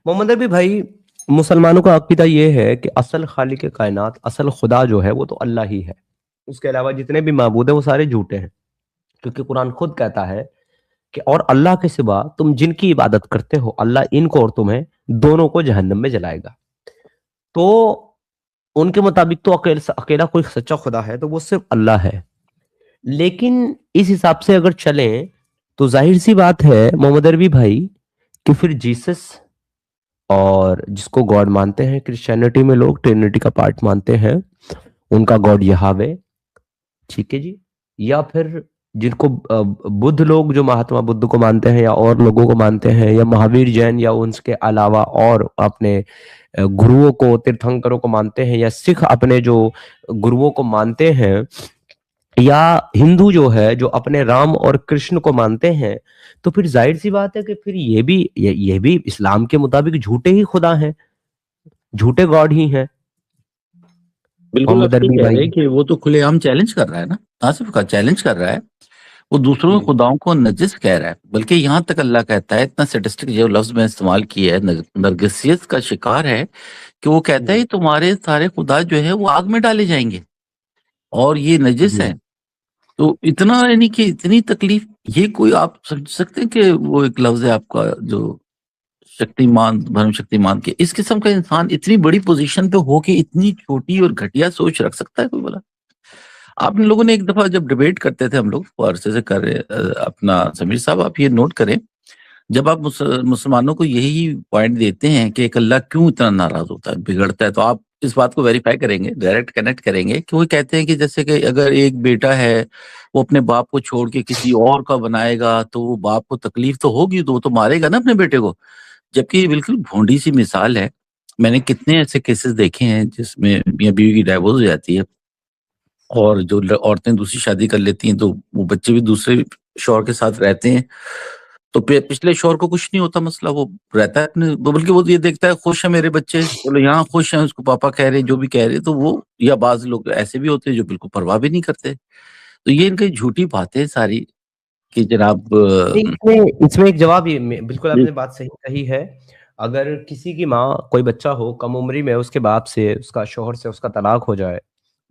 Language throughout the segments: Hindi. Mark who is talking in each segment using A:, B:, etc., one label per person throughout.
A: मोहम्मद अरबी भाई, मुसलमानों का अकीदा ये है कि असल खालिक कायनात, असल खुदा जो है वो तो अल्लाह ही है। उसके अलावा जितने भी माबूद है वो सारे झूठे हैं, क्योंकि कुरान खुद कहता है कि और अल्लाह के सिवा तुम जिनकी इबादत करते हो, अल्लाह इनको और तुम्हें दोनों को जहन्नम में जलाएगा। तो उनके मुताबिक तो अकेला अकेला कोई सच्चा खुदा है तो वो सिर्फ अल्लाह है। लेकिन इस हिसाब से अगर चलें तो जाहिर सी बात है मोहम्मद अरबी भाई कि फिर जीसस, और जिसको गॉड मानते हैं क्रिश्चियनिटी में लोग ट्रिनिटी का पार्ट मानते हैं, उनका गॉड यहावे, ठीक है जी, या फिर जिनको बुद्ध लोग जो महात्मा बुद्ध को मानते हैं या और लोगों को मानते हैं, या महावीर जैन या उनके अलावा और अपने गुरुओं को, तीर्थंकरों को मानते हैं, या सिख अपने जो गुरुओं को मानते हैं, या हिंदू जो है जो अपने राम और कृष्ण को मानते हैं, तो फिर जाहिर सी बात है कि फिर ये भी इस्लाम के मुताबिक झूठे ही खुदा हैं, झूठे गॉड ही हैं।
B: बिल्कुल आप
A: मोहम्मद
B: सही
A: अरबी
B: कह रहे
A: भाई,
B: हैं कि वो तो खुलेआम चैलेंज कर रहा है ना, आसिफ का चैलेंज कर रहा है। वो दूसरों के
A: जी
B: खुदाओं को नजिस कह रहा है, बल्कि यहाँ तक अल्लाह कहता है, इतना सैडिस्टिक जो लफ्ज में इस्तेमाल किया है, नरगिसियत का शिकार है, कि वो कहता है
A: जी
B: तुम्हारे सारे खुदा जो है वो आग में डाले जाएंगे और ये नजिस
A: जी
B: है। तो इतना, यानी कि इतनी तकलीफ, ये कोई आप समझ सकते हैं कि वो एक लफ्ज है आपका जो शक्तिमान, धर्म शक्तिमान के, इस किस्म का इंसान इतनी बड़ी पोजीशन पे होके इतनी छोटी और घटिया सोच रख सकता है कोई बोला? आपने लोगों ने एक दफा जब डिबेट करते थे, हम लोग अरसे से कर रहे अपना, समीर साहब आप ये नोट करें, जब आप मुसलमानों को यही पॉइंट देते हैं कि एक अल्लाह क्यों इतना नाराज होता है, बिगड़ता है, तो आप इस बात को वेरीफाई करेंगे, डायरेक्ट कनेक्ट करेंगे कि वो कहते हैं कि जैसे कि अगर एक बेटा है, वो अपने बाप को छोड़ के किसी और का बनाएगा तो वो बाप को तकलीफ तो होगी, तो वो तो मारेगा ना अपने बेटे को। जबकि ये बिल्कुल भोंडी सी मिसाल है। मैंने कितने ऐसे केसेस देखे हैं जिसमें मियाँ बीवी की डाइवोर्स हो जाती है और जो औरतें दूसरी शादी कर लेती हैं, तो वो बच्चे भी दूसरे शौहर के साथ रहते हैं, तो पिछले शौहर को कुछ नहीं होता, मसला वो रहता है अपने, बल्कि वो ये देखता है खुश है मेरे बच्चे, बोलो यहाँ खुश हैं, उसको पापा कह रहे जो भी कह रहे, तो वो, या बाज लोग ऐसे भी होते हैं जो बिल्कुल परवाह भी नहीं करते। तो ये इनकी झूठी बातें सारी कि जनाब
A: नहीं, इसमें इसमें एक जवाब, ये बिल्कुल
B: जी
A: आपने बात सही कही है। अगर किसी की माँ, कोई बच्चा हो कम उम्री में, उसके बाप से, उसका शोहर से उसका तलाक हो जाए,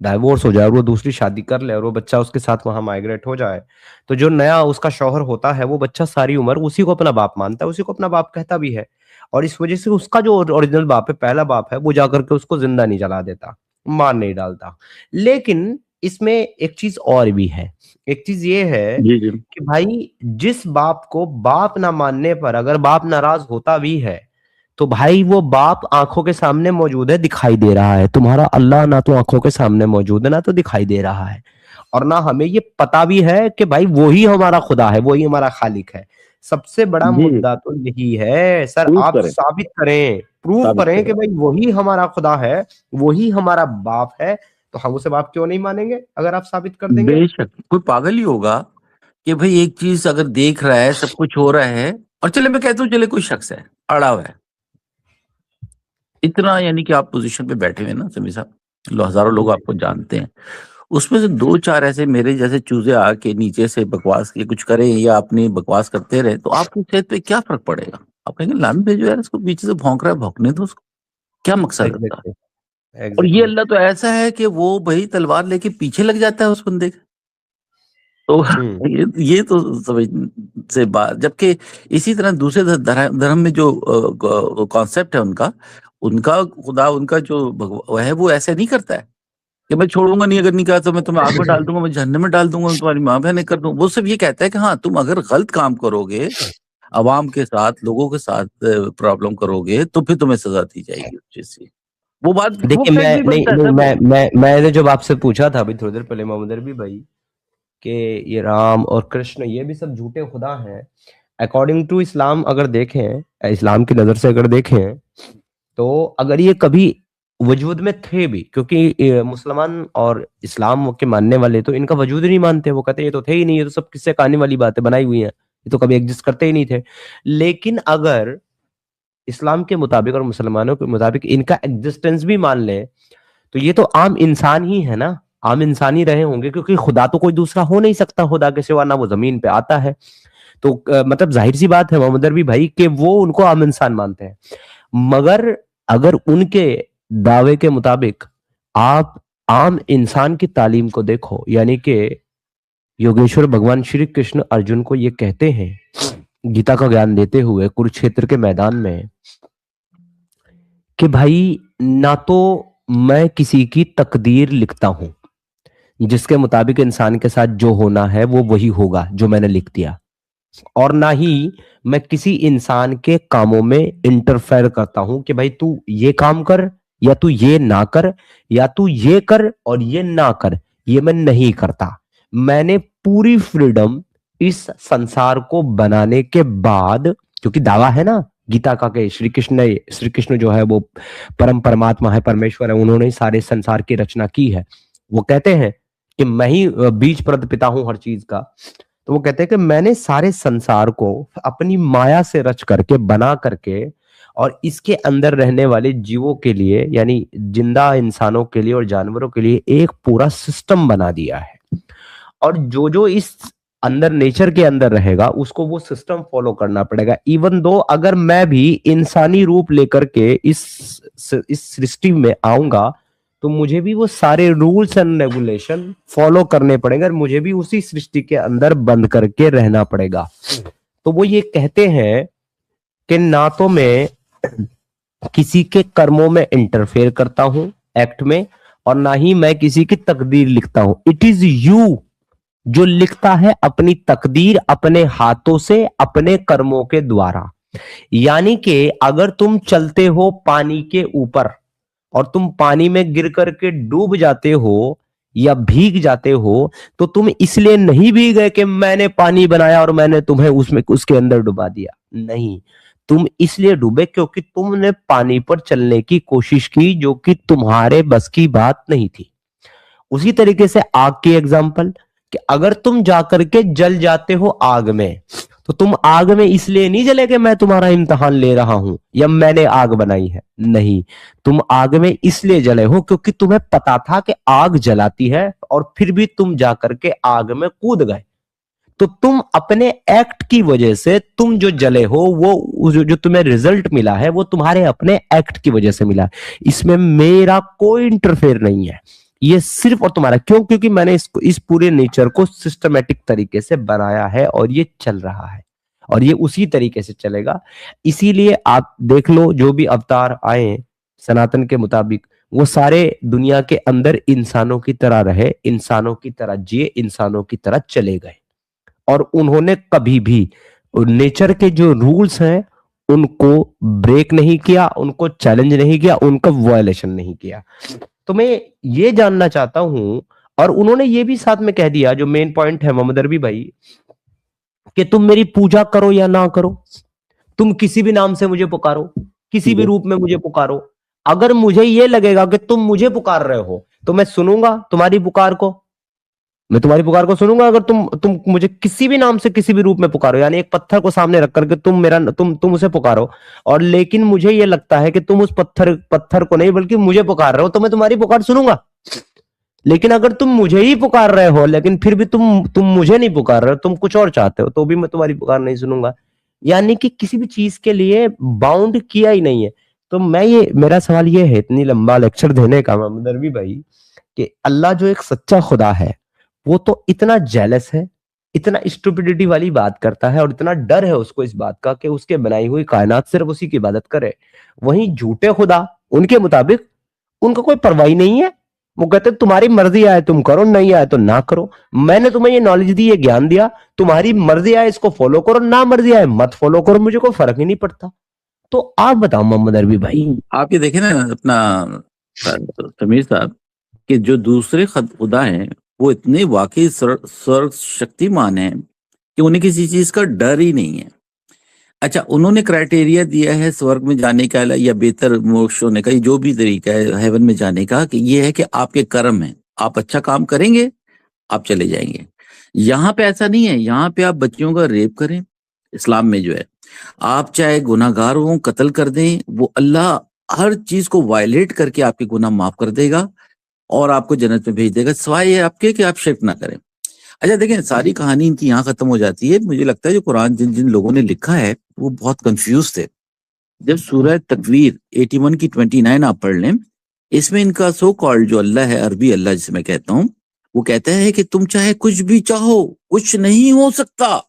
A: डाइवोर्स हो जाए, और वो दूसरी शादी कर ले और वो बच्चा उसके साथ वहां माइग्रेट हो जाए, तो जो नया उसका शौहर होता है वो बच्चा सारी उम्र उसी को अपना बाप मानता है, उसी को अपना बाप कहता भी है। और इस वजह से उसका जो ओरिजिनल बाप है, पहला बाप है, वो जाकर के उसको जिंदा नहीं जला देता, मार नहीं डालता। लेकिन इसमें एक चीज और भी है। एक चीज ये है
B: जी जी
A: कि भाई, जिस बाप को बाप ना मानने पर अगर बाप नाराज होता भी है, तो भाई वो बाप आंखों के सामने मौजूद है, दिखाई दे रहा है। तुम्हारा अल्लाह ना तो आंखों के सामने मौजूद है, ना तो दिखाई दे रहा है, और ना हमें ये पता भी है कि भाई वही हमारा खुदा है, वही हमारा खालिक है। सबसे बड़ा
B: जी,
A: मुद्दा तो यही है सर,
B: प्रूव
A: आप
B: करें,
A: साबित करें, प्रूव
B: साबित
A: करें
B: करें।
A: कि भाई वही हमारा खुदा है, वही हमारा बाप है। तो हम उसे बाप क्यों नहीं मानेंगे अगर आप साबित कर देंगे।
B: बेशक कोई पागल ही होगा कि भाई एक चीज अगर देख रहा है, सब कुछ हो रहा है, और चले मैं कहता हूँ चले कोई शख्स है अड़ा हुआ है, इतना, यानी कि आप पोजीशन पे बैठे हुए हैं ना समी साहब, हजारों लोग
A: जी
B: आपको जानते हैं, उसमें से दो चार ऐसे मेरे जैसे चूजे आके नीचे से बकवास के कुछ करें या अपनी बकवास करते रहे, तो आपकी सेहत पे क्या फर्क पड़ेगा? आप कहेंगे लान भेजो यार, इसको पीछे से भौंक रहा है, भौंकने दो उसको, क्या मकसद है उसका?
A: एग्जैक्टली,
B: और ये
A: एग्जैक्टली।
B: अल्लाह तो ऐसा है कि वो भाई तलवार लेके पीछे लग जाता है उस बंदे के। तो
A: हम्म।
B: ये तो समझ से बात, जबकि इसी तरह दूसरे धर्म में जो कॉन्सेप्ट है उनका, उनका खुदा, उनका जो वो है, वो ऐसे नहीं करता है कि मैं छोड़ूंगा नहीं, अगर नहीं कहा तो मैं तुम्हें आग में डाल दूंगा, मैं जहन्नम में डाल दूंगा, मैं तुम्हारी माँ बहन कर दूंगा। वो सिर्फ ये कहता है कि हाँ, तुम अगर गलत काम करोगे, अवाम के साथ, लोगों के साथ प्रॉब्लम करोगे, तो फिर तुम्हें सजा दी जाएगी उस चीज की। वो बात, वो
A: देखिए,
B: फैक्ट
A: मैं
B: भी
A: नहीं
B: बनता है
A: नहीं
B: सर वो।
A: मैंने जब आपसे पूछा था अभी थोड़ी देर पहले मोहम्मद अरबी भाई, कि ये राम और कृष्ण ये भी सब झूठे खुदा हैं, अकॉर्डिंग टू इस्लाम अगर देखें, इस्लाम की नजर से अगर देखें, तो अगर ये कभी वजूद में थे भी, क्योंकि ये मुसलमान और इस्लाम के मानने वाले तो इनका वजूद ही नहीं मानते, वो कहते हैं ये तो थे ही नहीं, ये तो सब किस्से कहानी वाली बातें बनाई हुई हैं, ये तो कभी एग्जिस्ट करते ही नहीं थे। लेकिन अगर इस्लाम के मुताबिक और मुसलमानों के मुताबिक इनका एग्जिस्टेंस भी मान लें, तो ये तो आम इंसान ही है ना, आम इंसान ही रहे होंगे, क्योंकि खुदा तो कोई दूसरा हो नहीं सकता खुदा के सिवा, ना वो जमीन पे आता है। तो मतलब जाहिर सी बात है मोहम्मद अरबी भाई कि वो उनको आम इंसान मानते हैं, मगर अगर उनके दावे के मुताबिक आप आम इंसान की तालीम को देखो, यानी कि योगेश्वर भगवान श्री कृष्ण अर्जुन को ये कहते हैं गीता का ज्ञान देते हुए कुरुक्षेत्र के मैदान में कि भाई ना तो मैं किसी की तकदीर लिखता हूं जिसके मुताबिक इंसान के साथ जो होना है वो वही होगा जो मैंने लिख दिया, और ना ही मैं किसी इंसान के कामों में इंटरफेयर करता हूं कि भाई तू ये काम कर या तू ये ना कर, या तू ये कर और ये ना कर, ये मैं नहीं करता। मैंने पूरी फ्रीडम इस संसार को बनाने के बाद, क्योंकि दावा है ना गीता का कि श्री कृष्ण जो है वो परम परमात्मा है, परमेश्वर है, उन्होंने ही सारे संसार की रचना की है। वो कहते हैं कि मैं ही बीज प्रद पिता हूं हर चीज का। तो वो कहते हैं कि मैंने सारे संसार को अपनी माया से रच करके बना करके और इसके अंदर रहने वाले जीवों के लिए, यानी जिंदा इंसानों के लिए और जानवरों के लिए एक पूरा सिस्टम बना दिया है, और जो जो इस अंदर नेचर के अंदर रहेगा उसको वो सिस्टम फॉलो करना पड़ेगा। इवन दो अगर मैं भी इंसानी रूप लेकर के इस सृष्टि में आऊंगा तो मुझे भी वो सारे रूल्स एंड रेगुलेशन फॉलो करने पड़ेंगे और मुझे भी उसी सृष्टि के अंदर बंद करके रहना पड़ेगा। तो वो ये कहते हैं कि ना तो मैं किसी के कर्मों में इंटरफेयर करता हूं एक्ट में, और ना ही मैं किसी की तकदीर लिखता हूं। इट इज यू जो लिखता है अपनी तकदीर अपने हाथों से अपने कर्मों के द्वारा। यानी कि अगर तुम चलते हो पानी के ऊपर और तुम पानी में गिर करके डूब जाते हो या भीग जाते हो, तो तुम इसलिए नहीं भीग गए कि मैंने पानी बनाया और मैंने तुम्हें उसमें उसके अंदर डुबा दिया। नहीं, तुम इसलिए डूबे क्योंकि तुमने पानी पर चलने की कोशिश की जो कि तुम्हारे बस की बात नहीं थी। उसी तरीके से आग की एग्जांपल, कि अगर तुम जाकर के जल जाते हो आग में, तो तुम आग में इसलिए नहीं जले कि मैं तुम्हारा इम्तिहान ले रहा हूं या मैंने आग बनाई है। नहीं, तुम आग में इसलिए जले हो क्योंकि तुम्हें पता था कि आग जलाती है और फिर भी तुम जाकर के आग में कूद गए। तो तुम अपने एक्ट की वजह से तुम जो जले हो वो जो तुम्हें रिजल्ट मिला है वो तुम्हारे अपने एक्ट की वजह से मिला। इसमें मेरा कोई इंटरफेयर नहीं है, ये सिर्फ और तुम्हारा। क्यों? क्योंकि मैंने इस पूरे नेचर को सिस्टमेटिक तरीके से बनाया है और ये चल रहा है और ये उसी तरीके से चलेगा। इसीलिए आप देख लो जो भी अवतार आए सनातन के मुताबिक वो सारे दुनिया के अंदर इंसानों की तरह रहे, इंसानों की तरह जिए, इंसानों की तरह चले गए, और उन्होंने कभी भी नेचर के जो रूल्स हैं उनको ब्रेक नहीं किया, उनको चैलेंज नहीं किया, उनका वायलेशन नहीं किया। तो मैं ये जानना चाहता हूं, और उन्होंने ये भी साथ में कह दिया जो मेन पॉइंट है मोहम्मद अरबी भाई, कि तुम मेरी पूजा करो या ना करो, तुम किसी भी नाम से मुझे पुकारो, किसी भी रूप में मुझे पुकारो, अगर मुझे ये लगेगा कि तुम मुझे पुकार रहे हो तो मैं सुनूंगा तुम्हारी पुकार को, मैं तुम्हारी पुकार को सुनूंगा। अगर तुम मुझे किसी भी नाम से किसी भी रूप में पुकारो, यानी एक पत्थर को सामने रख करके तुम उसे पुकारो, और लेकिन मुझे ये लगता है कि तुम उस पत्थर को नहीं बल्कि मुझे पुकार रहे हो, तो मैं तुम्हारी पुकार सुनूंगा। लेकिन अगर तुम मुझे ही पुकार रहे हो लेकिन फिर भी तुम मुझे नहीं पुकार रहे हो, तुम कुछ और चाहते हो, तो भी मैं तुम्हारी पुकार नहीं सुनूंगा। यानी कि किसी भी चीज के लिए बाउंड किया ही नहीं है। तो मेरा सवाल ये है इतनी लंबा लेक्चर देने का मोहम्मद अरबी भाई, कि अल्लाह जो एक सच्चा खुदा है वो तो इतना जेलस है, इतना स्टुपिडिटी वाली बात करता है और इतना डर है उसको इस बात का कि उसके बनाई हुई कायनात सिर्फ उसी की इबादत करे। वहीं झूठे खुदा उनके मुताबिक उनका कोई परवाही नहीं है, वो कहते तुम्हारी मर्जी आए तुम करो, नहीं आए तो ना करो। मैंने तुम्हें ये नॉलेज दी, ये ज्ञान दिया, तुम्हारी मर्जी आए इसको फॉलो करो, ना मर्जी आए मत फॉलो करो, मुझे कोई फर्क ही नहीं पड़ता। तो आप बताओ मोहम्मद अरबी भाई।
B: आप ये देखें ना अपना समीर साहब, कि जो दूसरे खुदा हैं वो इतने वाकई सर्व शक्तिमान हैं कि उन्हें किसी चीज का डर ही नहीं है। अच्छा, उन्होंने क्राइटेरिया दिया है स्वर्ग में जाने का या बेहतर मोक्ष होने का, जो भी तरीका है हेवन में जाने का, कि ये है कि आपके कर्म है, आप अच्छा काम करेंगे आप चले जाएंगे। यहाँ पे ऐसा नहीं है, यहाँ पे आप बच्चियों का रेप करें, इस्लाम में जो है, आप चाहे गुनाहगार हो कत्ल कर दें, वो अल्लाह हर चीज को वायलेट करके आपके गुनाह माफ कर देगा और आपको जन्नत में भेज देगा, सिवाय ये आपके कि आप शिर्क ना करें। अच्छा देखें, सारी कहानी इनकी यहाँ खत्म हो जाती है। मुझे लगता है जो कुरान जिन जिन लोगों ने लिखा है वो बहुत कंफ्यूज थे। जब सूरह तकवीर 81 की 29 आप पढ़ लें, इसमें इनका सो कॉल्ड जो अल्लाह है, अरबी अल्लाह जिसे मैं कहता हूँ, वो कहता है कि तुम चाहे कुछ भी चाहो, कुछ नहीं हो सकता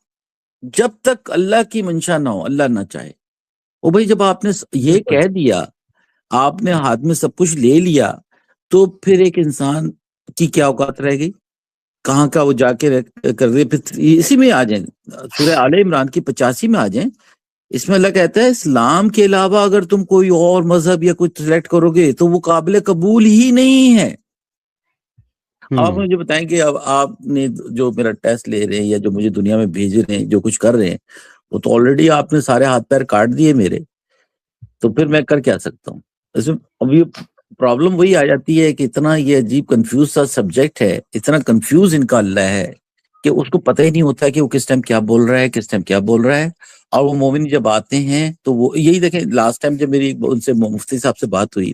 B: जब तक अल्लाह की मंशा ना हो, अल्लाह ना चाहे। ओ भाई, जब आपने ये
A: बिल्कुल।
B: कह दिया, आपने हाथ में सब कुछ ले लिया, तो फिर एक इंसान की क्या औकात रह गई? कहाँ का वो जाके कर रहे। फिर इसी में आ जाए, सूरह आले इमरान की 85 में आ जाए। इसमें अल्लाह कहता है इस्लाम के अलावा अगर तुम कोई और मजहब या कुछ सिलेक्ट करोगे तो वो काबिल कबूल ही नहीं है। अब आप मुझे बताएं कि अब आपने जो मेरा टेस्ट ले रहे हैं या जो मुझे दुनिया में भेज रहे हैं, जो कुछ कर रहे हैं, वो तो ऑलरेडी आपने सारे हाथ पैर काट दिए मेरे। तो फिर मैं कर क्या सकता हूँ इसमें? अभी प्रॉब्लम वही आ जाती है कि इतना ये अजीब कंफ्यूज सा सब्जेक्ट है, इतना कंफ्यूज इनका अल्लाह है कि उसको पता ही नहीं होता कि वो किस टाइम क्या बोल रहा है, किस टाइम क्या बोल रहा है। और वो मोमिन जब आते हैं तो वो यही देखें, लास्ट टाइम जब मेरी उनसे मुफ्ती साहब से बात हुई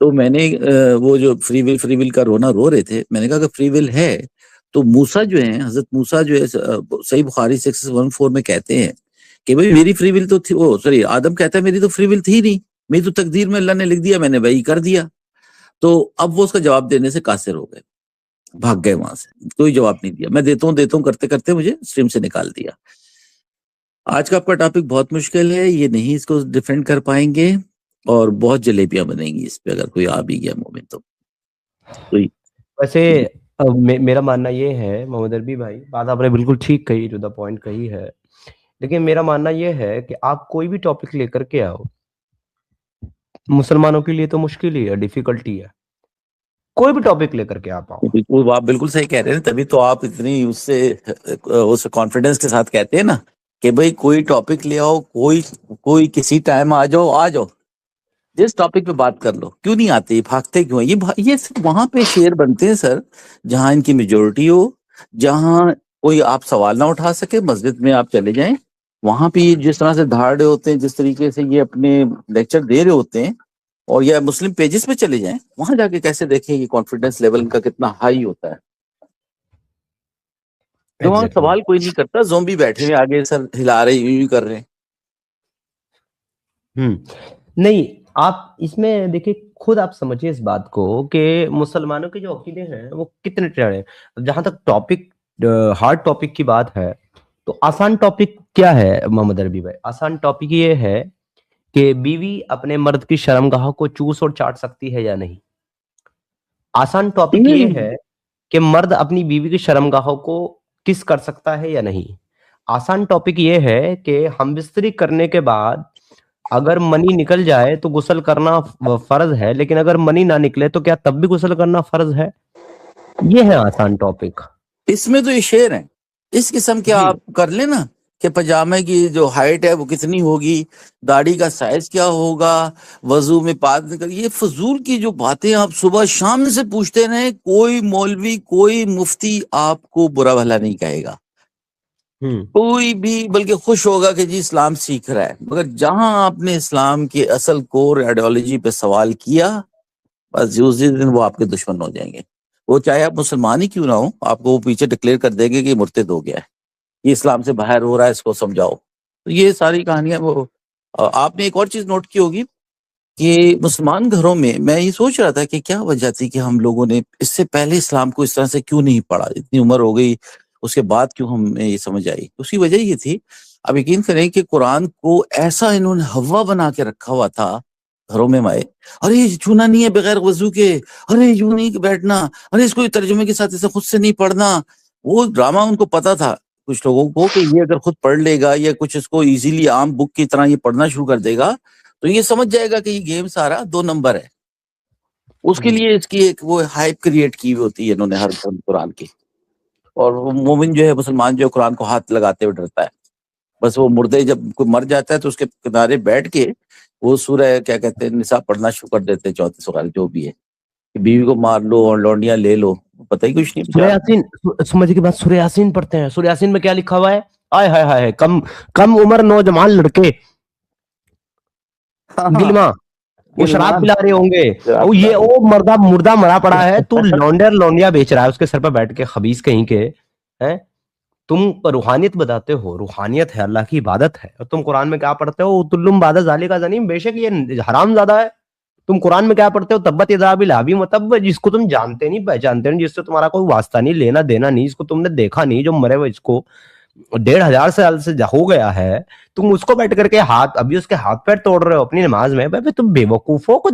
B: तो मैंने वो जो फ्री विल का रोना रो रहे थे, मैंने कहा कि फ्री विल है तो मूसा जो है, हजरत मूसा जो है, सही बुखारी 614 में कहते हैं कि भाई मेरी फ्री विल तो थी, वो सॉरी आदम कहता है मेरी तो फ्री विल थी नहीं, मेरी तो तकदीर में अल्लाह ने लिख दिया, मैंने वही कर दिया। तो अब वो उसका जवाब देने से कासिर हो गए, भाग गए वहां से, कोई जवाब नहीं दिया। मैं देता हूँ करते करते मुझे स्ट्रीम से निकाल दिया। आज का आपका टॉपिक बहुत मुश्किल है, ये नहीं इसको डिफेंड कर पाएंगे और बहुत जलेबियां बनेंगी इस पे अगर कोई आ भी गया मोमेंट तो
A: वैसे मेरा मानना ये है मोहम्मद अरबी भाई, बात आपने बिल्कुल ठीक कही, जो द पॉइंट कही है। लेकिन मेरा मानना ये है कि आप कोई भी टॉपिक लेकर के आओ, मुसलमानों के लिए तो मुश्किल ही है, डिफिकल्टी है। कोई भी टॉपिक लेकर के आप आओ।
B: बिल्कुल, आप बिल्कुल सही कह रहे हैं, तभी तो आप इतनी उससे उस कॉन्फिडेंस के साथ कहते हैं ना कि भाई कोई टॉपिक ले आओ, कोई कोई किसी टाइम आ जाओ, आ जाओ, जिस टॉपिक पे बात कर लो। क्यों नहीं आते, भागते क्यों हैं? ये सिर्फ वहां पे शेर बनते हैं सर जहां इनकी मेजोरिटी हो, जहां कोई आप सवाल ना उठा सके। मस्जिद में आप चले जाएं, वहां पे ये जिस तरह से धाड़ रहे होते हैं, जिस तरीके से ये अपने लेक्चर दे रहे होते हैं, और या मुस्लिम पेजेस पे चले जाएं, वहां जाके कैसे देखें ये कॉन्फिडेंस लेवल इनका कितना हाई होता है। तो वहां
A: एग्जैक्टली
B: सवाल कोई नहीं करता, ज़ोंबी बैठे हुए आगे सर हिला रहे, यूं यूं कर रहे हैं।
A: नहीं, आप इसमें देखिए, खुद आप समझिए इस बात को कि मुसलमानों के जो अकीदे हैं वो कितने टेढ़े हैं। जहां तक टॉपिक, हार्ड टॉपिक की बात है, तो आसान टॉपिक क्या है मोहम्मद अरबी भाई? आसान टॉपिक ये है कि बीवी अपने मर्द की शर्मगाह को चूस और चाट सकती है या नहीं। आसान टॉपिक ये है कि मर्द अपनी बीवी की शर्मगाहों को किस कर सकता है या नहीं। आसान टॉपिक ये है कि हम बिस्तरी करने के बाद अगर मनी निकल जाए तो गुस्ल करना फर्ज है, लेकिन अगर मनी ना निकले तो क्या तब भी गुस्ल करना फर्ज है? ये है आसान टॉपिक।
B: इसमें तो ये शेर है। इस किस्म के
A: जी।
B: आप कर लेना कि पजामे की जो हाइट है वो कितनी होगी, दाढ़ी का साइज क्या होगा, वजू में पाद निकल, ये फजूल की जो बातें आप सुबह शाम से पूछते रहे, कोई मौलवी कोई मुफ्ती आपको बुरा भला नहीं कहेगा, कोई भी बल्कि खुश होगा कि जी इस्लाम सीख रहा है। मगर जहां आपने इस्लाम की असल कोर आइडियोलॉजी पे सवाल किया, बस उसी दिन वो आपके दुश्मन हो जाएंगे। वो चाहे आप मुसलमान ही क्यों ना हो, आपको वो पीछे डिक्लेयर कर देंगे कि मुर्तिद हो गया है, ये इस्लाम से बाहर हो रहा है, इसको समझाओ। तो ये सारी कहानियां वो आपने एक और चीज नोट की होगी कि मुसलमान घरों में, मैं ये सोच रहा था कि क्या वजह थी कि हम लोगों ने इससे पहले इस्लाम को इस तरह से क्यों नहीं पढ़ा, इतनी उम्र हो गई उसके बाद क्यों हमें ये समझ आई। उसकी वजह ये थी, अब यकीन करें कि कुरान को ऐसा इन्होंने हवा बना के रखा हुआ था घरों में माए, अरे ये छूना नहीं है बगैर वजू के, अरे यूं नहीं बैठना, अरे इसको तर्जुमे के साथ इसे खुद से नहीं पढ़ना। वो ड्रामा उनको पता था कुछ लोगों को कि ये अगर खुद पढ़ लेगा या कुछ इसको इजीली आम बुक की तरह ये पढ़ना शुरू कर देगा तो ये समझ जाएगा कि ये गेम सारा 2 नंबर है। उसके लिए इसकी एक वो हाइप क्रिएट की हुई होती है इन्होंने हर कुरान की। और वो मोमिन जो है, मुसलमान जो है, कुरान को हाथ लगाते हुए डरता है। बस वो मुर्दे जब कोई मर जाता है तो उसके किनारे बैठ के वो सूरह क्या कहते हैं निसा पढ़ना शुरू कर देते हैं, 34 वाली जो भी है, कि बीवी को मार लो और लौंडियां ले लो, पता ही कुछ नहीं
A: सूरह
B: बेचारा।
A: यासीन, समझ के बाद सूरह यासीन पढ़ते हैं। सूरह यासीन में क्या लिखा हुआ है? आय हाय हाय, कम कम उम्र नौजवान लड़के
B: हाँ,
A: गिलमा, वो शराब
B: गिलमान
A: पिला रहे होंगे।
B: शराब
A: वो
B: पिला
A: ये
B: रहे।
A: वो मुर्दा मुर्दा मरा पड़ा है, तू लौंडिया लौंडिया बेच रहा है उसके सर पर बैठ के, खबीस कहीं के। हैं? तुम रूहानियत बताते हो, रूहानियत है, अल्लाह की इबादत है, और तुम कुरान में क्या पढ़ते हो? उतुल्लुम बादा ज़ालिका ज़नीम, बेशक ये हरामज़ादा है। तुम कुरान में क्या पढ़ते हो? तब्बत यदा बिल अबी व तब्ब, जिसको तुम जानते नहीं, पहचानते नहीं, जिससे तुम्हारा कोई वास्ता नहीं, लेना देना नहीं, जिसको तुमने देखा नहीं, जो मरे हुए, इसको 1500 साल से हो गया है, तुम उसको बैठ करके हाथ, अभी उसके हाथ पैर तोड़ रहे हो अपनी नमाज में। भाई तुम बेवकूफ हो, कोई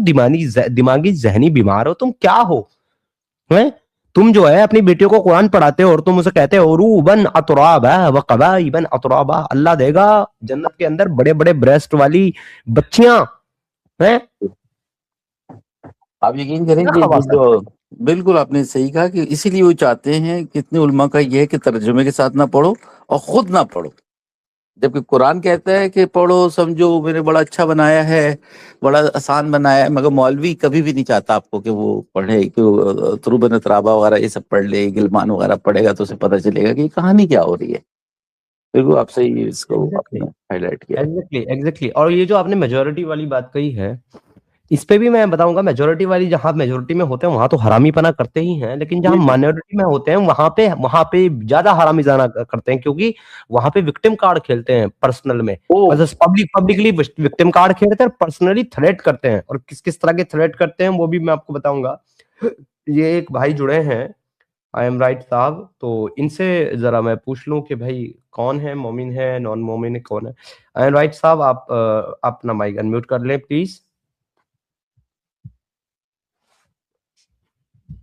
A: दिमागी जहनी बीमार हो, तुम क्या हो? हैं? तुम जो है अपनी बेटियों को कुरान पढ़ाते हो और तुम उसे कहते हो रूबन अतराबा व कबाइबन अतराबा, अल्लाह देगा जन्नत के अंदर बड़े बड़े ब्रेस्ट वाली बच्चियां। हैं?
B: आप यकीन
A: क्या
B: करेंगे ये
A: खवासा है?
B: जो बिल्कुल आपने सही कहा कि इसीलिए वो चाहते हैं कि इतने उलमा का ये है कि तर्जुमे के साथ ना पढ़ो और खुद ना पढ़ो, जबकि कुरान कहता है कि पढ़ो समझो, मैंने बड़ा अच्छा बनाया है, बड़ा आसान बनाया है। मगर मौलवी कभी भी नहीं चाहता आपको कि वो पढ़े, कि तुरुबन तराबा वगैरह ये सब पढ़ ले, गिलमान वगैरह पढ़ेगा तो उसे पता चलेगा कि कहानी क्या हो रही है। बिल्कुल आप सही इसको
A: एग्जैक्टली,
B: आपने हाईलाइट किया है।
A: Exactly, exactly. और ये जो आपने मेजोरिटी वाली बात कही है, इस पे भी मैं बताऊंगा। मेजोरिटी वाली, जहां मेजोरिटी में होते हैं वहां तो हरामीपना करते ही हैं, लेकिन जहां
B: जी जी।
A: माइनॉरिटी में होते हैं वहां पे ज्यादा हरामीजाना करते हैं, क्योंकि वहां पे विक्टिम कार्ड खेलते हैं पर्सनल में।
B: ओ
A: मतलब पब्लिकली विक्टिम कार्ड खेलते हैं, पर्सनली थ्रेट करते हैं, और किस किस तरह के थ्रेट करते हैं वो भी मैं आपको बताऊंगा। ये एक भाई जुड़े हैं, आई एम राइट साहब, तो इनसे जरा मैं पूछ लूं कि भाई कौन है, मोमिन है, नॉन मोमिन है, कौन है? आई एम राइट साहब, आप अपना माइक अनम्यूट कर लें प्लीज।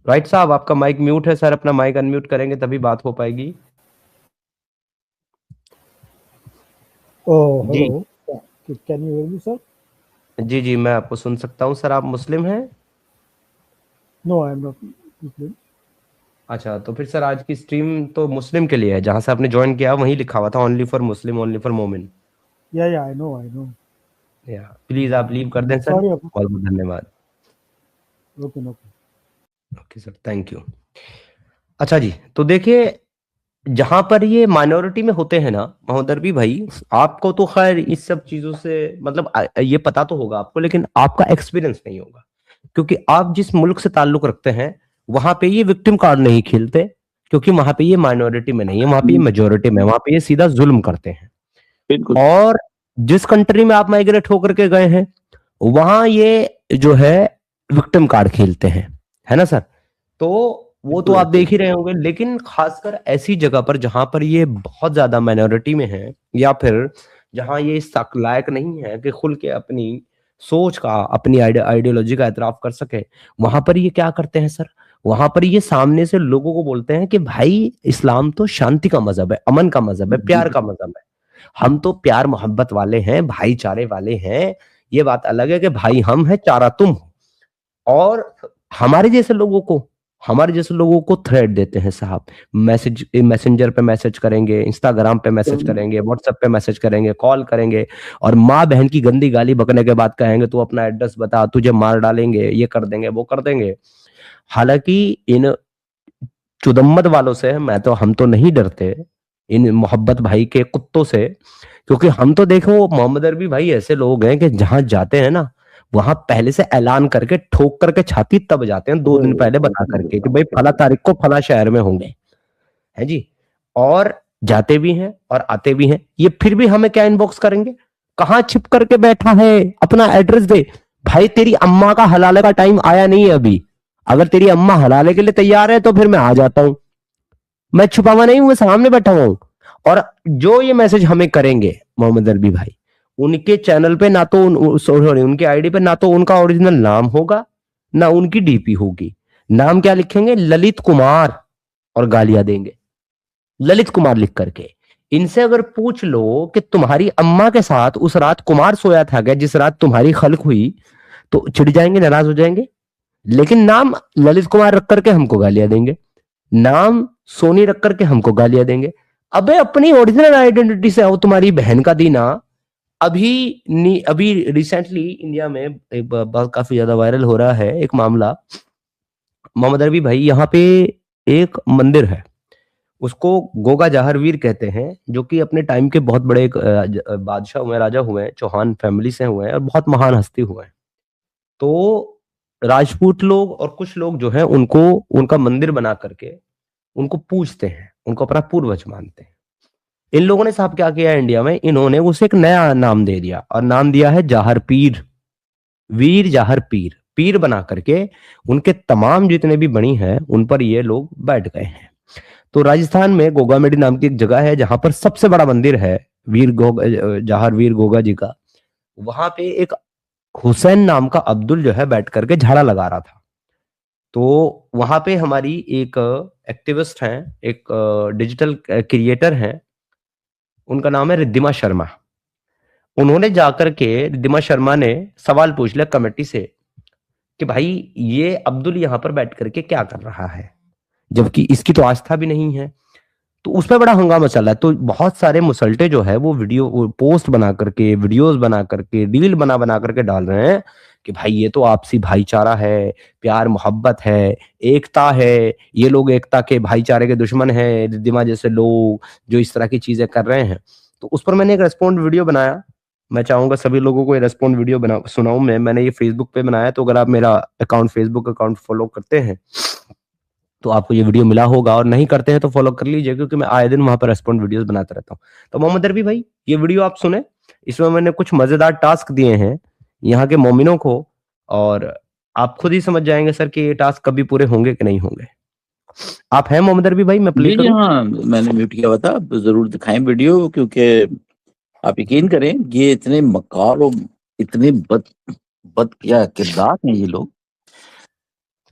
A: राइट साहब, आपका माइक म्यूट है सर, अपना माइक अनम्यूट करेंगे तभी बात हो पाएगी।
C: Oh,
A: ji
C: hello. Yeah. Can you hear me, sir?
A: जी जी, मैं आपको सुन सकता हूँ सर। आप मुस्लिम हैं?
C: No, I'm not Muslim.
A: अच्छा, तो फिर सर आज की स्ट्रीम तो मुस्लिम के लिए है, जहां से आपने ज्वाइन किया वहीं लिखा हुआ था only for Muslim, only for मोमिन।
C: Yeah, I know, I know.
A: या प्लीज आप लीव कर दें सर।
C: Sorry,
A: बहुत बहुत धन्यवाद।
C: okay, no.
A: Okay sir, thank you. अच्छा जी, तो देखिए, जहां पर ये माइनॉरिटी में होते हैं ना महोदरबी भाई, आपको तो खैर इस सब चीजों से मतलब ये पता तो होगा आपको, लेकिन आपका एक्सपीरियंस नहीं होगा, क्योंकि आप जिस मुल्क से ताल्लुक रखते हैं वहां पे ये विक्टिम कार्ड नहीं खेलते, क्योंकि वहां पे ये माइनॉरिटी में नहीं है, वहां पे ये मेजोरिटी में है, वहां पे ये सीधा जुल्म करते हैं।
B: बिल्कुल
A: और जिस कंट्री में आप माइग्रेट होकर के गए हैं वहां ये जो है विक्टिम कार्ड खेलते हैं, है ना सर? तो वो तो
B: बिल्कुल
A: आप
B: ऐसे
A: देख ही रहे होंगे, लेकिन खासकर ऐसी जगह पर जहां पर ये बहुत ज्यादा माइनॉरिटी में है, या फिर जहां ये इस लायक नहीं है कि खुल के अपनी सोच का, अपनी आइडियोलॉजी का एतराफ कर सके, वहां पर ये क्या करते हैं सर? वहां पर ये सामने से लोगों को बोलते हैं कि भाई इस्लाम तो शांति का मजहब है, अमन का मजहब है,
B: जी
A: प्यार का मजहब है, हम तो प्यार मोहब्बत वाले हैं, भाईचारे वाले हैं। ये बात अलग है कि भाई हम हैं, चारा तुम हो। और हमारे जैसे लोगों को हमारे जैसे लोगों को थ्रेड देते हैं साहब। मैसेंजर पे मैसेज करेंगे, इंस्टाग्राम पे मैसेज करेंगे, व्हाट्सएप पे मैसेज करेंगे, कॉल करेंगे, और माँ बहन की गंदी गाली बकने के बाद कहेंगे तू अपना एड्रेस बता, तुझे मार डालेंगे, ये कर देंगे, वो कर देंगे। हालांकि इन चुदम्मद वालों से हम तो नहीं डरते, इन मोहब्बत भाई के कुत्तों से, क्योंकि हम तो देखो मोहम्मद अरबी भाई ऐसे लोग हैं कि जहां जाते हैं ना, वहां पहले से ऐलान करके ठोक करके छाती तब जाते हैं, 2 दिन पहले बता करके कि भाई फला तारीख को फला शहर में होंगे, है जी। और जाते भी हैं और आते भी हैं, ये फिर भी हमें क्या इनबॉक्स करेंगे? कहाँ छिप करके बैठा है, अपना एड्रेस दे। भाई तेरी अम्मा का हलाले का टाइम आया नहीं है अभी, अगर तेरी अम्मा हलाले के लिए तैयार है तो फिर मैं आ जाता हूं, मैं छुपावा नहीं हूं, मैं सामने बैठा हुआ हूं। और जो ये मैसेज हमें करेंगे मोहम्मद अरबी भाई, उनके चैनल पे ना तो सॉरी, उनके आईडी पे ना तो उनका ओरिजिनल नाम होगा, ना उनकी डीपी होगी। नाम क्या लिखेंगे? ललित कुमार, और गालियां देंगे ललित कुमार लिख करके। इनसे अगर पूछ लो कि तुम्हारी अम्मा के साथ उस रात कुमार सोया था क्या, जिस रात तुम्हारी खल्क हुई, तो चिढ़ जाएंगे, नाराज हो जाएंगे। लेकिन नाम ललित कुमार रख करके हमको गालियां देंगे, नाम सोनी रख करके हमको गालियां देंगे। अबे अपनी ओरिजिनल आइडेंटिटी से आओ, तुम्हारी बहन का दीना। अभी रिसेंटली इंडिया में एक बात काफी ज्यादा वायरल हो रहा है, एक मामला। मोहम्मद अरबी भाई, यहाँ पे एक मंदिर है, उसको गोगा जहारवीर कहते हैं, जो कि अपने टाइम के बहुत बड़े एक बादशाह हुए, राजा हुए हैं, चौहान फैमिली से हुए हैं, और बहुत महान हस्ती हुए हैं। तो राजपूत लोग और कुछ लोग जो है उनको उनका मंदिर बना करके उनको पूजते हैं, उनको अपना पूर्वज मानते हैं। इन लोगों ने साहब क्या किया इंडिया में, इन्होंने उसे एक नया नाम दे दिया और नाम दिया है जाहर पीर, वीर जाहर पीर। पीर बना करके उनके तमाम जितने भी बणी हैं उन पर ये लोग बैठ गए हैं। तो राजस्थान में गोगामेडी नाम की एक जगह है जहां पर सबसे बड़ा मंदिर है वीर गोगा, जाहर वीर गोगा जी का। वहां पे एक हुसैन नाम का अब्दुल जो है बैठ करके झाड़ा लगा रहा था। तो वहां पे हमारी एक एक्टिविस्ट हैं, एक डिजिटल क्रिएटर हैं, उनका नाम है रिद्धिमा शर्मा। उन्होंने जाकर के, रिद्धिमा शर्मा ने सवाल पूछ लिया कमेटी से कि भाई ये अब्दुल यहाँ पर बैठ करके क्या कर रहा है, जबकि इसकी तो आस्था भी नहीं है। तो उसमें बड़ा हंगामा चल रहा है। तो बहुत सारे मुसल्टे जो है वो वीडियो पोस्ट बना करके, वीडियोस बना करके, रील बना बना करके डाल रहे हैं कि भाई ये तो आपसी भाईचारा है, प्यार मोहब्बत है, एकता है, ये लोग एकता के भाईचारे के दुश्मन हैं, रिद्धिमा जैसे लोग जो इस तरह की चीजें कर रहे हैं। तो उस पर मैंने एक रेस्पॉन्ड वीडियो बनाया। मैं चाहूंगा सभी लोगों को ये रेस्पॉन्ड वीडियो बना सुनाऊं। मैंने ये फेसबुक पे बनाया, तो अगर आप मेरा अकाउंट, फेसबुक अकाउंट फॉलो करते हैं तो आपको ये वीडियो मिला होगा, और नहीं करते हैं तो फॉलो कर लीजिए, क्योंकि मैं आए दिन वहां पर रेस्पॉन्ड वीडियोस बनाता रहता हूँ। तो मोहम्मद अरबी भाई, ये वीडियो आप सुने, इसमें मैंने कुछ मजेदार टास्क दिए हैं यहाँ के मोमिनों को, और आप खुद ही समझ जाएंगे सर कि ये टास्क कभी पूरे होंगे कि नहीं होंगे। आप हैं मोहम्मद अरबी भाई? मैं प्ले
B: जी
A: करूं?
B: हाँ, मैंने म्यूट किया हुआ था। आप जरूर दिखाएं वीडियो, क्योंकि आप यकीन करें ये इतने मकार और इतने बद क्या किरदार हैं ये लोग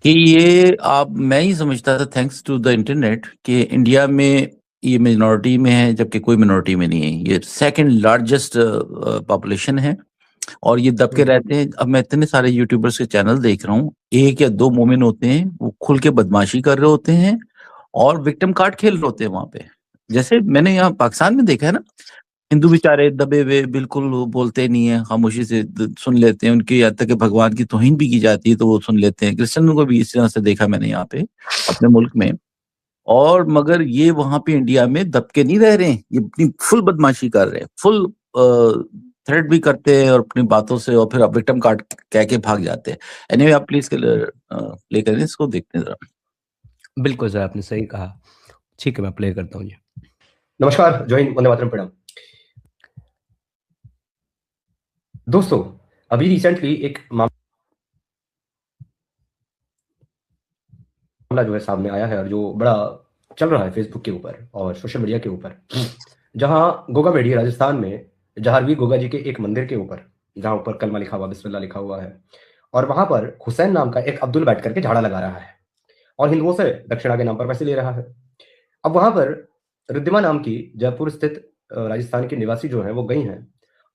B: कि ये मैं ही समझता था, थैंक्स टू द इंटरनेट, कि इंडिया में ये मिनॉरिटी में है, जबकि कोई मिनॉरिटी में नहीं है। ये सेकंड लार्जेस्ट पॉपुलेशन है और ये दबके रहते हैं। अब मैं इतने सारे यूट्यूबर्स के चैनल देख रहा हूँ, एक या दो मोमिन होते हैं, वो खुल के बदमाशी कर रहे होते हैं और विक्टिम कार्ड खेल रहे होते हैं वहां पे। जैसे मैंने यहाँ पाकिस्तान में देखा है ना, हिंदू बेचारे दबे हुए, बिल्कुल वो बोलते नहीं है, खामोशी से सुन लेते हैं। उनकी यहाँ तक कि भगवान की तौहीन भी की जाती है तो वो सुन लेते हैं। क्रिश्चियनों को भी इस तरह से देखा मैंने यहाँ पे अपने मुल्क में। और मगर ये वहां पे इंडिया में दबके नहीं रह रहे हैं, ये अपनी फुल बदमाशी कर रहे हैं, फुल थ्रेट भी करते हैं और अपनी बातों से, और फिर अब विक्टिम कार्ड कह के भाग जाते हैं। एनीवे, आप प्लीज प्ले करें, इसको देखते हैं जरा।
A: बिल्कुल सर, आपने सही कहा। ठीक है, मैं प्ले करता हूँ। नमस्कार, जय हिंद, वंदे मातरम, प्रणाम। दोस्तों, अभी रिसेंटली एक मामला जो है सामने आया है, और जो बड़ा चल रहा है फेसबुक के ऊपर और सोशल मीडिया के ऊपर, जहां गोगामेडी राजस्थान में जहारवीर गोगा जी के एक मंदिर के ऊपर, जहां ऊपर कलमा लिखा हुआ, बिस्मिल्लाह लिखा हुआ है, और वहां पर हुसैन नाम का एक अब्दुल बैठ करके झाड़ा लगा रहा है और हिंदुओं से दक्षिणा के नाम पर पैसे ले रहा है। अब वहां पर रिद्धिमा नाम की जयपुर स्थित राजस्थान की निवासी जो है वो गई हैं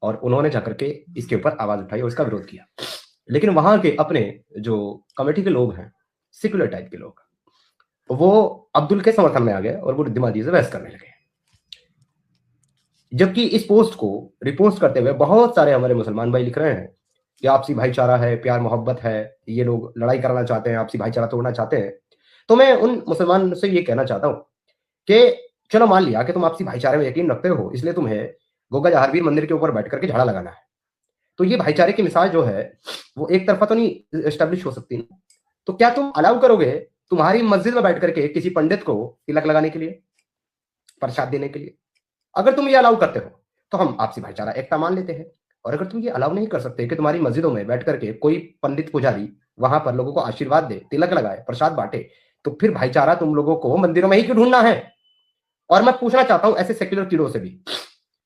A: और उन्होंने जाकर के इसके ऊपर आवाज उठाई और इसका विरोध किया। लेकिन वहां के अपने जो कमेटी के लोग हैं, सेक्युलर टाइप के लोग, वो अब्दुल के समर्थन में आ गए और वो रिद्धिमा जी से बहस करने लगे। जबकि इस पोस्ट को रिपोस्ट करते हुए बहुत सारे हमारे मुसलमान भाई लिख रहे हैं कि आपसी भाईचारा है, प्यार मोहब्बत है, ये लोग लड़ाई कराना चाहते हैं, आपसी भाईचारा तोड़ना चाहते हैं। तो मैं उन मुसलमान से ये कहना चाहता हूं कि चलो मान लिया कि तुम आपसी भाईचारे में यकीन रखते हो, इसलिए तुम्हें गोगा जहारवीर मंदिर के ऊपर बैठ करके झाड़ा लगाना है। तो ये भाईचारे की मिसाल जो है वो एक तरफा तो नहीं एस्टेब्लिश हो सकती। तो क्या तुम अलाउ करोगे तुम्हारी मस्जिद में बैठ करके किसी पंडित को तिलक लगाने के लिए, प्रसाद देने के लिए? अगर तुम ये अलाउ करते हो तो हम आपसी भाईचारा एकता मान लेते हैं। और अगर तुम ये अलाउ नहीं कर सकते कि तुम्हारी मस्जिदों में बैठ करके कोई पंडित पुजारी वहां पर लोगों को आशीर्वाद दे, तिलक लगाए, प्रसाद बांटे, तो फिर भाईचारा तुम लोगों को मंदिरों में ही क्यों ढूंढना है? और मैं पूछना चाहता हूं ऐसे सेक्युलर कीड़ों से भी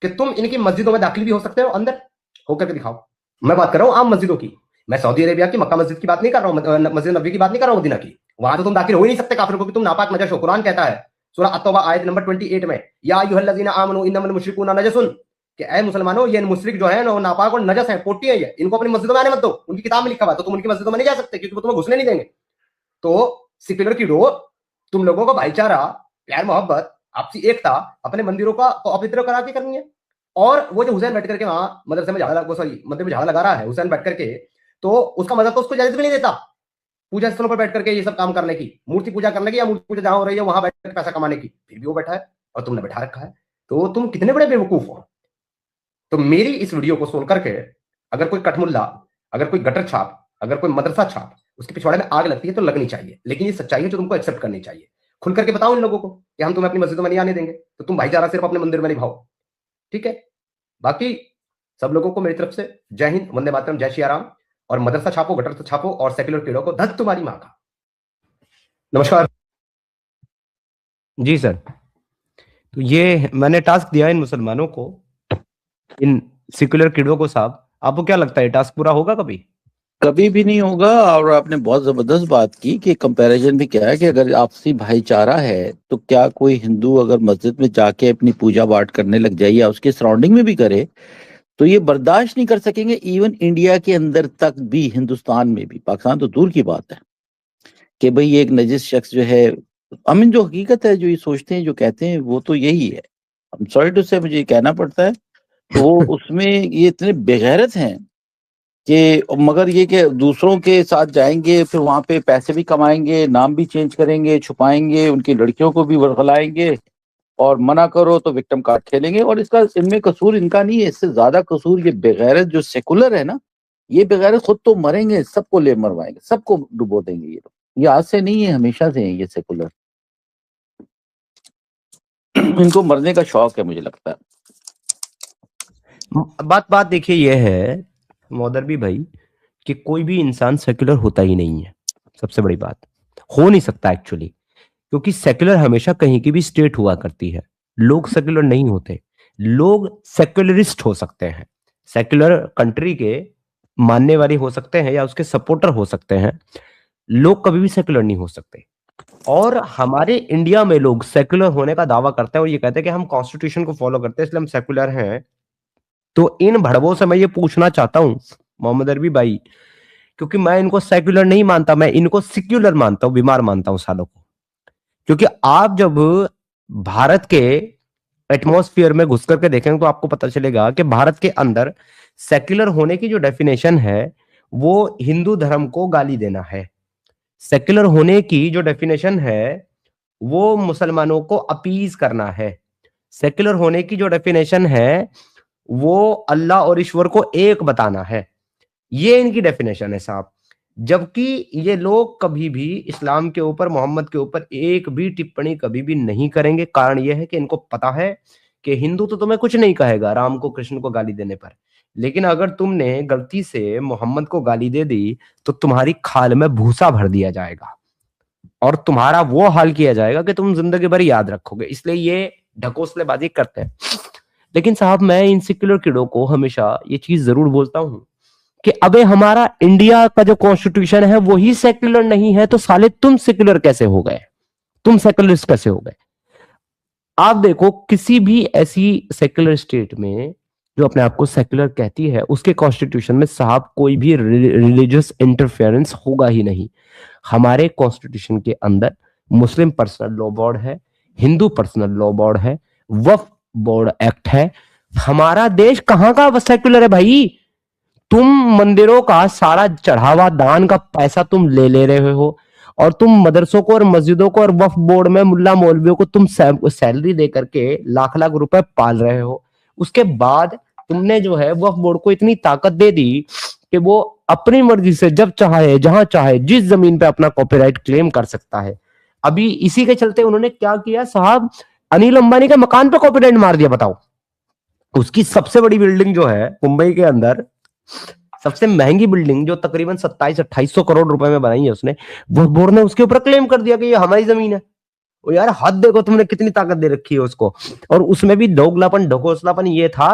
A: कि तुम इनकी मस्जिदों में दाखिल भी हो सकते हो, अंदर होकर के दिखाओ। मैं बात कर रहा हूं आम मस्जिदों की, मैं सऊदी अरेबिया की मक्का मस्जिद की बात नहीं कर रहा हूं, मस्जिद नबी की बात नहीं कर रहा हूं, मदीना की। वहां तो तुम दाखिल हो ही नहीं सकते काफिरों को कि तुम नापाक नजस हो। कुरान कहता है सूरह अत-तौबा आयत नंबर 28 में, या अय्युहल्लज़ीना आमनू इन्नमल मुशरिकूना नजसुन, कि ऐ मुसलमानों, ये मुशरिक जो है ना नापाक और नजस है, पोटी है, ये इनको अपनी मस्जिदों में आने मत दो। उनकी किताब में लिखा हुआ है, तो तुम उनकी मस्जिदों में नहीं जा सकते क्योंकि वो तुम्हें घुसने नहीं देंगे। तो सेक्युलर कीड़ो, तुम लोगों को भाईचारा, प्यार मोहब्बत, आपसी एकता अपने मंदिरों का अपवित्र करा के करनी है। और वो जो हुसैन बैठ करके वहां मदरसे में झाड़ा, सॉरी मंदिर में झाड़ा लगा रहा है हुसैन बैठ करके, तो उसका मदद तो उसको इजाजत भी नहीं देता पूजा स्थलों पर बैठ करके ये सब काम करने की, मूर्ति पूजा करने की, या मूर्ति पूजा जहां हो रही है वहां बैठ कर पैसा कमाने की। फिर भी वो बैठा है और तुमने बैठा रखा है। तो तुम कितने बड़े बेवकूफ हो। तो मेरी इस वीडियो को सुन करके अगर कोई कठमुल्ला, अगर कोई गटर छाप, अगर कोई मदरसा छाप उसके पिछवाड़े में आग लगती है तो लगनी चाहिए, लेकिन ये सच्चाई है जो तुमको एक्सेप्ट करनी चाहिए। खुल करके बताओ इन लोगों को कि हम तुम्हें अपनी मस्जिदों में नहीं आने देंगे, तो तुम भाईचारा सिर्फ अपने मंदिर में निभाओ, ठीक है। बाकी सब लोगों को मेरी तरफ से जय हिंद, वंदे मातरम, जय श्री राम, और मदरसा छापो, गटर छापो, और सेक्युलर कीड़ों को धत तुम्हारी मां का। नमस्कार जी सर। तो ये मैंने टास्क दिया इन मुसलमानों को, इन सेक्युलर कीड़ों को साहब, आपको क्या लगता है टास्क पूरा होगा कभी?
B: कभी भी नहीं होगा। और आपने बहुत जबरदस्त बात की कि कंपैरिजन भी क्या है कि अगर आपसी भाईचारा है तो क्या कोई हिंदू अगर मस्जिद में जाके अपनी पूजा पाठ करने लग जाए या उसके सराउंडिंग में भी करे तो ये बर्दाश्त नहीं कर सकेंगे। इवन इंडिया के अंदर तक भी, हिंदुस्तान में भी, पाकिस्तान तो दूर की बात है, कि भाई ये एक नजिस शख्स जो है, अमीन जो हकीकत है, जो ये सोचते हैं, जो कहते हैं, वो तो यही है। I'm sorry to say, मुझे ये कहना पड़ता है। तो वो उसमें ये इतने बेगैरत हैं कि मगर ये कि दूसरों के साथ जाएंगे, फिर वहां पे पैसे भी कमाएंगे, नाम भी चेंज करेंगे, छुपाएंगे, उनकी लड़कियों को भी वर्गलाएंगे, और मना करो तो विक्टिम कार्ड खेलेंगे। और इसका इनमें कसूर इनका नहीं है, इससे ज्यादा कसूर ये बेगैरत जो सेकुलर है ना, ये बेगैरत खुद तो मरेंगे, सबको ले मरवाएंगे, सबको डुबो देंगे। ये आज से नहीं है, हमेशा से है ये सेकुलर। इनको मरने का शौक है, मुझे लगता है।
A: बात देखिए ये है मौदरबी भाई कि कोई भी इंसान सेक्युलर होता ही नहीं है। सबसे बड़ी बात, हो नहीं सकता एक्चुअली, क्योंकि सेक्युलर हमेशा कहीं की भी स्टेट हुआ करती है। लोग सेक्युलर नहीं होते, लोग सेक्युलरिस्ट हो सकते हैं, सेक्युलर कंट्री के मानने वाले हो सकते हैं या उसके सपोर्टर हो सकते हैं। लोग कभी भी सेक्युलर नहीं हो सकते। और हमारे इंडिया में लोग सेक्युलर होने का दावा करते हैं और ये कहते हैं कि हम कॉन्स्टिट्यूशन को फॉलो करते हैं इसलिए हम सेक्युलर हैं। तो इन भड़वों से मैं ये पूछना चाहता हूं मोहम्मद अरबी भाई, क्योंकि मैं इनको सेक्युलर नहीं मानता, मैं इनको सिक्युलर मानता हूं, बीमार मानता हूं सालों को। क्योंकि आप जब भारत के एटमॉस्फेयर में घुस करके देखेंगे तो आपको पता चलेगा कि भारत के अंदर सेक्युलर होने की जो डेफिनेशन है वो हिंदू धर्म को गाली देना है। सेक्युलर होने की जो डेफिनेशन है वो मुसलमानों को अपीज करना है। सेक्युलर होने की जो डेफिनेशन है वो अल्लाह और ईश्वर को एक बताना है। ये इनकी डेफिनेशन है साहब। जबकि ये लोग कभी भी इस्लाम के ऊपर, मोहम्मद के ऊपर एक भी टिप्पणी कभी भी नहीं करेंगे। कारण यह है कि इनको पता है कि हिंदू तो तुम्हें कुछ नहीं कहेगा राम को, कृष्ण को गाली देने पर, लेकिन अगर तुमने गलती से मोहम्मद को गाली दे दी तो तुम्हारी खाल में भूसा भर दिया जाएगा और तुम्हारा वो हाल किया जाएगा कि तुम जिंदगी भर याद रखोगे। इसलिए ये ढकोसलेबाजी करते हैं। लेकिन साहब मैं इन सेक्युलर कीड़ों को हमेशा ये चीज जरूर बोलता हूं कि अबे हमारा इंडिया का जो कॉन्स्टिट्यूशन है वही सेक्युलर नहीं है तो साले तुम सेक्युलर कैसे हो गए, तुम सेक्युलरिस्ट कैसे हो गए? आप देखो किसी भी ऐसी सेक्युलर स्टेट में जो अपने आप को सेक्युलर कहती है उसके कॉन्स्टिट्यूशन में साहब कोई भी रिलीजियस इंटरफेरेंस होगा ही नहीं। हमारे कॉन्स्टिट्यूशन के अंदर मुस्लिम पर्सनल लॉ बोर्ड है, हिंदू पर्सनल लॉ बोर्ड है, वक्फ बोर्ड एक्ट है। हमारा देश कहां का सेक्युलर है भाई? तुम मंदिरों का सारा चढ़ावा दान का पैसा तुम ले रहे हो और तुम मदरसों को और मस्जिदों को और वक्फ बोर्ड में मुल्ला मौलवियों को तुम सैलरी दे करके लाख लाख रुपए पाल रहे हो। उसके बाद तुमने जो है वक्फ बोर्ड को इतनी ताकत दे दी कि वो अपनी मर्जी से जब चाहे, जहां चाहे, जिस जमीन पे अपना कॉपीराइट क्लेम कर सकता है। अभी इसी के चलते उन्होंने क्या किया साहब, अनिल अंबानी के मकान पे कॉपीराइट मार दिया। बताओ, उसकी सबसे बड़ी बिल्डिंग जो है मुंबई के अंदर, सबसे महंगी बिल्डिंग जो तकरीबन 2700-2800 करोड़ रुपए में बनाई है उसने, वो बोर्ड ने उसके ऊपर क्लेम कर दिया कि ये हमारी जमीन है। ओ यार हद देखो तुमने कितनी ताकत दे रखी है उसको। और उसमें भी दोगलापन, ढकोसलापन ये था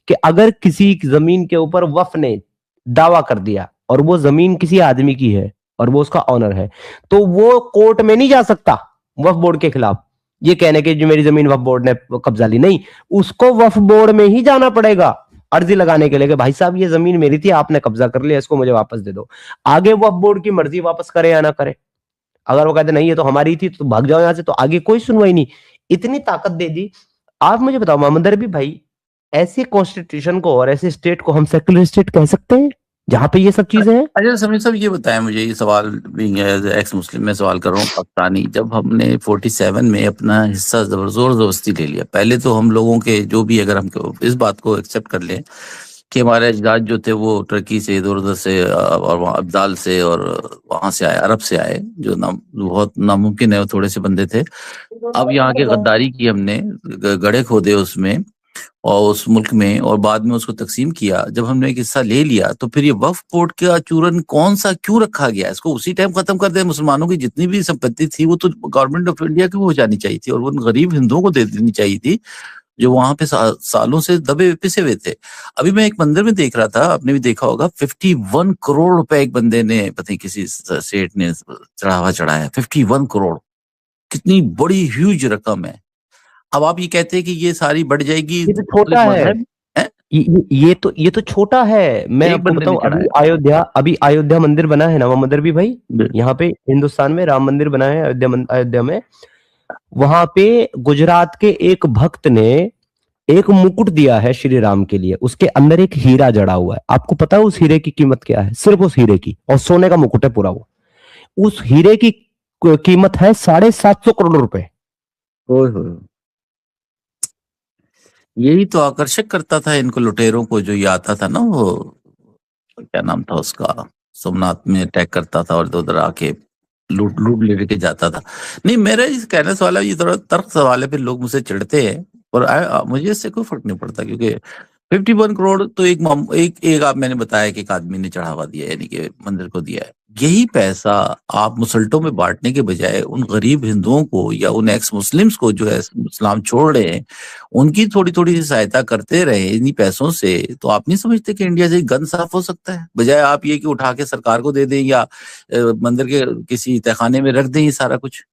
A: कि अगर किसी जमीन के ऊपर वक्फ ने दावा कर दिया और वो जमीन किसी आदमी की है और वो उसका ऑनर है तो वो कोर्ट में नहीं जा सकता वक्फ बोर्ड के खिलाफ ये कहने के जो मेरी जमीन वक्फ बोर्ड ने कब्जा ली। नहीं, उसको वक्फ बोर्ड में ही जाना पड़ेगा अर्जी लगाने के लिए कि भाई साहब ये जमीन मेरी थी, आपने कब्जा कर लिया, इसको मुझे वापस दे दो। आगे वक्फ बोर्ड की मर्जी वापस करे या ना करे। अगर वो कहते नहीं ये तो हमारी थी तो भाग जाओ यहां से, तो आगे कोई सुनवाई नहीं। इतनी ताकत दे दी। आप मुझे बताओ मोहम्मद अरबी भाई, ऐसे कॉन्स्टिट्यूशन को और ऐसे स्टेट को हम सेक्युलर स्टेट कह सकते हैं जहां पे ये सब चीजें हैं?
B: अच्छा समीर साहब, ये बताएं मुझे, ये सवाल बीइंग एज एक्स मुस्लिम में सवाल कर रहा हूँ, पाकिस्तानी, जब हमने 47 में अपना हिस्सा जोर जबरदस्ती ले लिया, पहले तो हम लोगों के जो भी, अगर हम इस बात को एक्सेप्ट कर लें कि हमारे अजदाद जो थे वो टर्की से, इधर उधर से और वहाँ अब्दाल से और वहां से आए, अरब से आए, जो बहुत नामुमकिन है, वो थोड़े से बंदे थे। अब यहाँ के गद्दारी की हमने, गड्ढे खोदे उसमें और उस मुल्क में, और बाद में उसको तकसीम किया। जब हमने एक हिस्सा ले लिया तो फिर ये वक्फ बोर्ड का चूरन कौन सा क्यों रखा गया? इसको उसी टाइम खत्म कर दे। मुसलमानों की जितनी भी संपत्ति थी वो तो गवर्नमेंट ऑफ इंडिया की हो जानी चाहिए थी और उन गरीब हिंदुओं को दे देनी चाहिए थी जो वहां पे सालों से दबे पिसे हुए थे। अभी मैं एक मंदिर में देख रहा था, आपने भी देखा होगा, 51 करोड़ रुपए एक बंदे ने, पता नहीं किसी सेठ ने चढ़ावा चढ़ाया। 51 करोड़, कितनी बड़ी ह्यूज रकम है। अब आप ये कहते हैं कि ये सारी बढ़ जाएगी,
A: ये तो छोटा है। ये तो छोटा है। मैं आपको बताऊं, अभी अयोध्या मंदिर बना है ना, वो मंदिर भी भाई यहाँ पे हिंदुस्तान में राम मंदिर बना है अयोध्या में। वहां पे गुजरात के एक भक्त ने एक मुकुट दिया है श्री राम के लिए, उसके अंदर एक हीरा जड़ा हुआ है। आपको पता है उस हीरे की कीमत क्या है? सिर्फ उस हीरे की, और सोने का मुकुट है पूरा वो। उस हीरे की कीमत है 750 करोड़ रुपए।
B: यही तो आकर्षक करता था इनको लुटेरों को, जो ये आता था ना, वो क्या नाम था उसका, सोमनाथ में अटैक करता था और उधर आके लूट लेके जाता था। नहीं, मेरा इस कहने वाला, ये थोड़ा तर्क सवाल है, फिर लोग मुझसे चिढ़ते हैं, और मुझे इससे कोई फर्क नहीं पड़ता, क्योंकि 51 करोड़ तो एक आप मैंने बताया कि एक आदमी ने चढ़ावा दिया, यानी कि मंदिर को दिया है। यही पैसा आप मुसल्टों में बांटने के बजाय उन गरीब हिंदुओं को या उन एक्स मुस्लिम्स को जो है इस्लाम छोड़ रहे हैं, उनकी थोड़ी थोड़ी सी सहायता करते रहे इन्हीं पैसों से, तो आप नहीं समझते कि इंडिया से गन साफ हो सकता है? बजाय आप ये कि उठा के सरकार को दे दें या मंदिर के किसी तहखाने में रख दें ये सारा कुछ।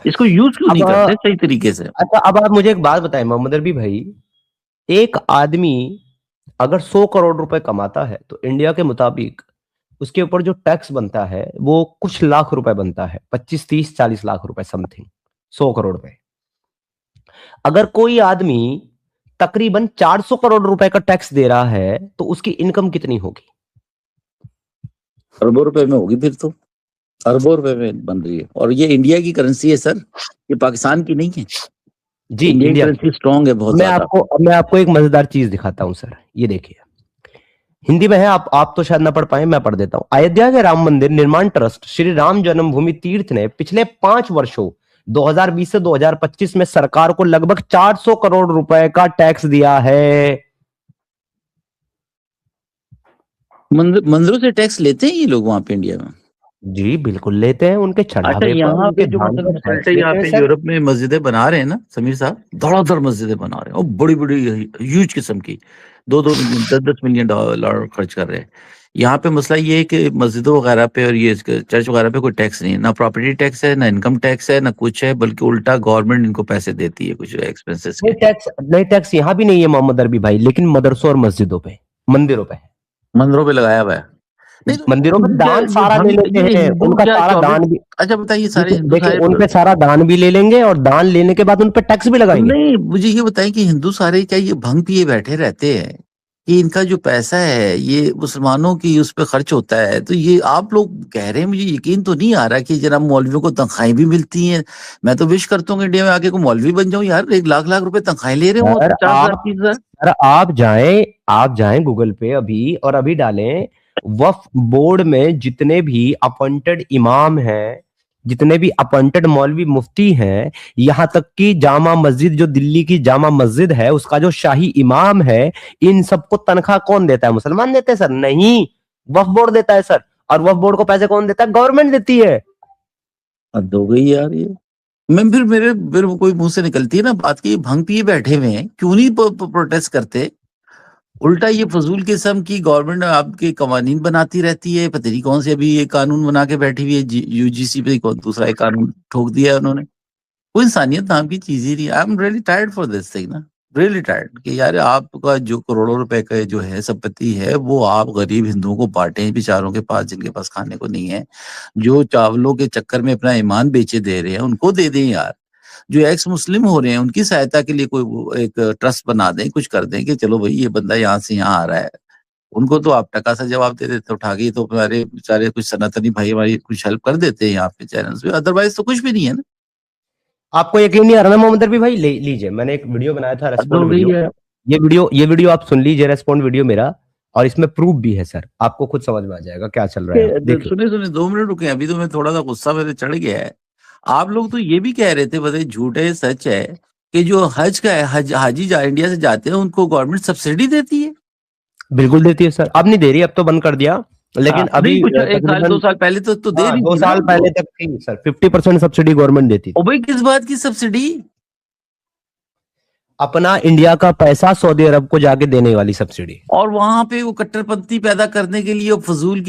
B: इसको यूज क्यों नहीं करते सही तरीके से?
A: अच्छा, अब आप मुझे एक बात बताएं मोहम्मद अरबी भाई, एक आदमी अगर 100 करोड़ रुपए कमाता है तो इंडिया के मुताबिक उसके ऊपर जो टैक्स बनता है वो कुछ लाख रुपए बनता है, 25, 30, 40 लाख रुपए समथिंग, 100 करोड़ पे। अगर कोई आदमी तकरीबन 400 करोड़ रुपए का टैक्स दे रहा है तो उसकी इनकम कितनी होगी?
B: अरबों रुपए में होगी, फिर तो अरबों रुपए में बन रही है। और ये इंडिया की करेंसी है सर, ये पाकिस्तान की नहीं है
A: जी।
B: इंडिया करेंसी स्ट्रॉन्ग है बहुत ज्यादा।
A: मैं आपको एक मजेदार चीज दिखाता हूं सर, ये देखिए, हिंदी में है, आप तो शायद ना पढ़ पाए, मैं पढ़ देता हूं। अयोध्या के राम मंदिर निर्माण ट्रस्ट श्री राम जन्मभूमि तीर्थ ने पिछले 5 वर्षों 2020 से 2025 में सरकार को लगभग 400 करोड़ रुपए का टैक्स दिया है।
B: मंदिरों से टैक्स लेते हैं ये लोग वहां पे इंडिया में?
A: जी बिल्कुल लेते हैं, उनके चढ़ावे पर,
B: यहाँ पे जो
A: टैक्स
B: यहाँ पे यूरोप में मस्जिदें बना रहे हैं ना समीर साहब, धड़ाधड़ मस्जिदें बना रहे हैं और बड़ी बड़ी ह्यूज किस्म की, 2-2 मिलियन, 10-10 मिलियन डॉलर खर्च कर रहे हैं। यहाँ पे मसला ये है कि मस्जिदों वगैरह पे और ये चर्च वगैरह पे कोई टैक्स नहीं है, ना प्रॉपर्टी टैक्स है, ना इनकम टैक्स है, ना कुछ है, बल्कि उल्टा गवर्नमेंट इनको पैसे देती है कुछ एक्सपेंसेस के।
A: नहीं टैक्स यहाँ भी नहीं है मोहम्मद अरबी भाई, लेकिन मदरसों और मस्जिदों पे, मंदिरों पे
B: लगाया हुआ है।
A: मंदिरों में दान सारा ले लेते हैं, उनका सारा दान भी।
B: अच्छा बताइए, सारे
A: देखिए उन पे सारा दान भी ले लेंगे और दान लेने के बाद उन पे टैक्स भी लगाएंगे।
B: नहीं, मुझे ये बताएं कि हिंदू सारे क्या ये भंग पिए बैठे रहते हैं कि इनका जो पैसा है ये मुसलमानों की उस पर खर्च होता है? तो ये आप लोग कह रहे हैं, मुझे यकीन तो नहीं आ रहा कि जनाब मौलवियों को तनख्वाहें भी मिलती हैं। मैं तो विश करता हूँ इंडिया में आके को मौलवी बन जाऊं यार, 1 लाख रुपए तनख्वाहें ले रहे हो, 50,000, 30,000।
A: आप जाएं गूगल पे अभी और अभी डालें, वक्फ बोर्ड में जितने भी अपॉइंटेड इमाम हैं, जितने भी अपॉइंटेड मौलवी मुफ्ती हैं, यहां तक कि जामा मस्जिद, जो दिल्ली की जामा मस्जिद है, उसका जो शाही इमाम है, इन सबको तनख्वाह कौन देता है? मुसलमान देते हैं सर? नहीं, वक्फ बोर्ड देता है सर। और वक्फ बोर्ड को पैसे कौन देता है? गवर्नमेंट देती है।
B: हद हो गई यार ये। मैं फिर मेरे कोई मुंह से निकलती है ना बात की, भंग पिए बैठे हुए हैं, क्यों नहीं प्रोटेस्ट करते? उल्टा ये फजूल किस्म की गवर्नमेंट आपके कवानीन बनाती रहती है, पता नहीं कौन से अभी ये कानून बना के बैठी हुई है, यूजीसी पे कौन दूसरा एक कानून ठोक दिया है उन्होंने। कोई इंसानियत नाम की चीज ही नहीं। I am really tired for this thing ना, रियली टायर्ड कि यार आपका जो करोड़ों रुपए का जो है संपत्ति है वो आप गरीब हिंदुओं को बांटे, बेचारों के पास जिनके पास खाने को नहीं है, जो चावलों के चक्कर में अपना ईमान बेचे दे रहे हैं उनको दे दें यार। जो एक्स मुस्लिम हो रहे हैं उनकी सहायता के लिए कोई एक ट्रस्ट बना दें, कुछ कर दें कि चलो भाई ये बंदा यहाँ से यहाँ आ रहा है। उनको तो आप टका सा जवाब दे देते उठा के, तो हमारे बेचारे कुछ सनातनी भाई हमारी कुछ हेल्प कर देते हैं यहाँ पे चैनल्स पे, अदरवाइज तो कुछ भी नहीं है ना।
A: आपको यकीन नहीं आ रहा ना मोहम्मद अरबी भाई, लीजिए, मैंने एक वीडियो बनाया था, रेस्पॉन्ड वीडियो, ये वीडियो आप सुन लीजिए, रेस्पॉन्ड वीडियो मेरा, और इसमें प्रूफ भी है सर, आपको खुद समझ में आ जाएगा क्या चल रहा है। देखिए
B: सुने सुने 2 मिनट रुके, अभी तो मैं थोड़ा सा गुस्सा मेरे चढ़ गया है। आप लोग तो ये भी कह रहे थे, बताइए झूठ है सच है, कि जो हज का है, हाजी इंडिया से जाते हैं उनको गवर्नमेंट सब्सिडी देती है।
A: बिल्कुल देती है सर, अब नहीं दे रही, अब तो बंद कर दिया, लेकिन अभी
B: नहीं, कुछ 1 साल 2 साल पहले तो दे रही
A: 2
B: थी ना
A: साल
B: उनको।
A: पहले तक थी सर, 50% सब्सिडी गवर्नमेंट देती थी।
B: ओ भाई, किस बात की सब्सिडी?
A: अपना इंडिया का पैसा सऊदी अरब को जाके देने वाली सब्सिडी।
B: और वहां पे वो कट्टरपंथी पैदा करने के लिए फजूल की